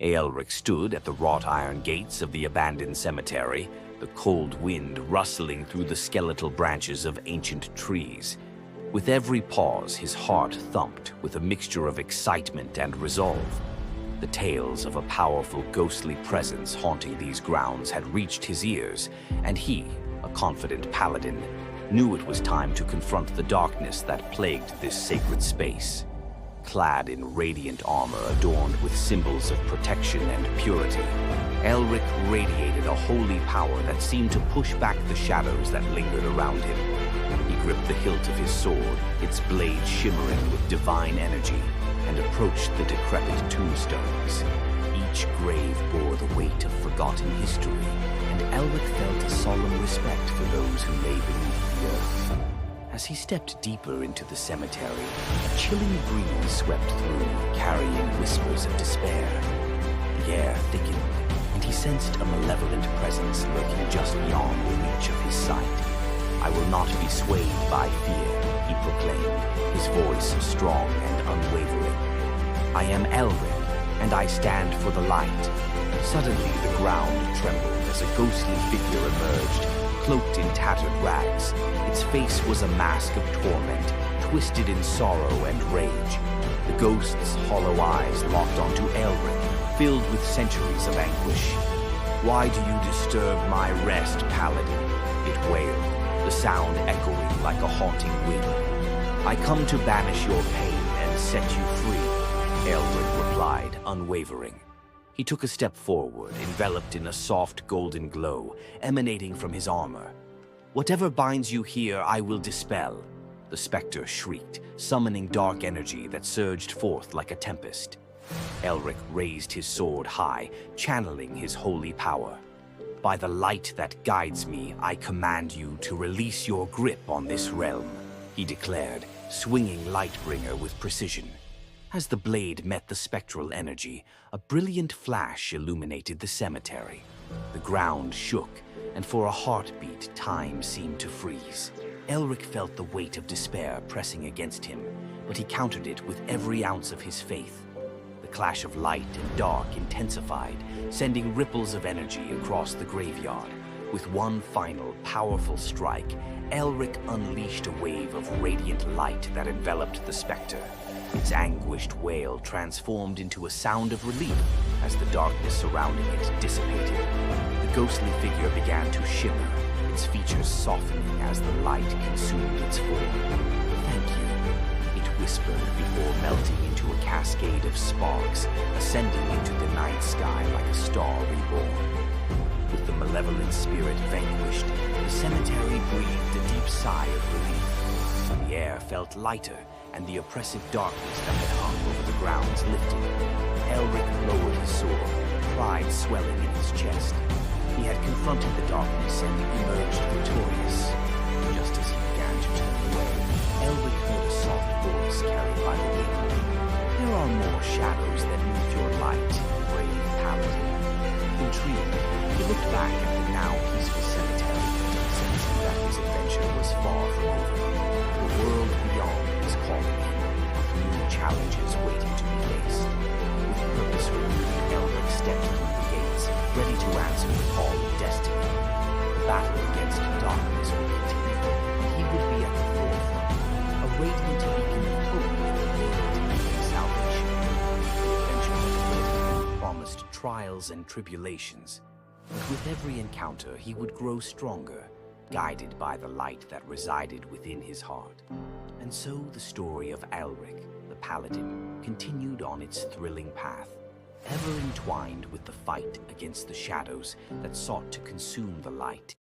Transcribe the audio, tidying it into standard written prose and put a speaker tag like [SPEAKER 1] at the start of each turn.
[SPEAKER 1] Aelric stood at the wrought iron gates of the abandoned cemetery, the cold wind rustling through the skeletal branches of ancient trees. With every pause, his heart thumped with a mixture of excitement and resolve. The tales of a powerful ghostly presence haunting these grounds had reached his ears, and he, a confident paladin, knew it was time to confront the darkness that plagued this sacred space. Clad in radiant armor adorned with symbols of protection and purity, Aelric radiated a holy power that seemed to push back the shadows that lingered around him. He gripped the hilt of his sword, its blade shimmering with divine energy, and approached the decrepit tombstones. Each grave bore the weight of forgotten history, and Aelric felt a solemn respect for those who lay beneath the earth. As he stepped deeper into the cemetery, a chilling breeze swept through, carrying whispers of despair. The air thickened, and he sensed a malevolent presence lurking just beyond the reach of his sight. "I will not be swayed by fear," he proclaimed, his voice strong and unwavering. "I am Aelric, and I stand for the light." Suddenly the ground trembled as a ghostly figure emerged, cloaked in tattered rags. Its face was a mask of torment, twisted in sorrow and rage. The ghost's hollow eyes locked onto Aelric, filled with centuries of anguish. "Why do you disturb my rest, paladin?" it wailed, the sound echoing like a haunting wind. "I come to banish your pain and set you free," Aelric replied, unwavering. He took a step forward, enveloped in a soft golden glow emanating from his armor. "Whatever binds you here, I will dispel," the specter shrieked, summoning dark energy that surged forth like a tempest. Aelric raised his sword high, channeling his holy power. "By the light that guides me, I command you to release your grip on this realm," he declared, swinging Lightbringer with precision. As the blade met the spectral energy, a brilliant flash illuminated the cemetery. The ground shook, and for a heartbeat, time seemed to freeze. Aelric felt the weight of despair pressing against him, but he countered it with every ounce of his faith. The clash of light and dark intensified, sending ripples of energy across the graveyard. With one final, powerful strike, Aelric unleashed a wave of radiant light that enveloped the specter. Its anguished wail transformed into a sound of relief as the darkness surrounding it dissipated. The ghostly figure began to shimmer, its features softening as the light consumed its form. "Thank you," it whispered before melting into a cascade of sparks, ascending into the night sky like a star reborn. With the malevolent spirit vanquished, the cemetery breathed a deep sigh of relief. The air felt lighter, and the oppressive darkness that had hung over the grounds lifted. Aelric lowered his sword, pride swelling in his chest. He had confronted the darkness and emerged victorious. Just as he began to turn away, Aelric heard a soft voice carried by the wind. "There are more shadows that need your light, brave paladin." Intrigued, he looked back at the now peaceful cemetery, sensing that his adventure was far from over. The world beyond was calling him, new challenges waiting to be faced. With purpose renewed, Aelric stepped through the gates, ready to answer the call of destiny. The battle against darkness would continue, and he would be at the forefront, a radiant beacon of hope in the world needing salvation. The adventure promised trials and tribulations, but with every encounter he would grow stronger, guided by the light that resided within his heart. And so the story of Aelric, the paladin, continued on its thrilling path, ever entwined with the fight against the shadows that sought to consume the light.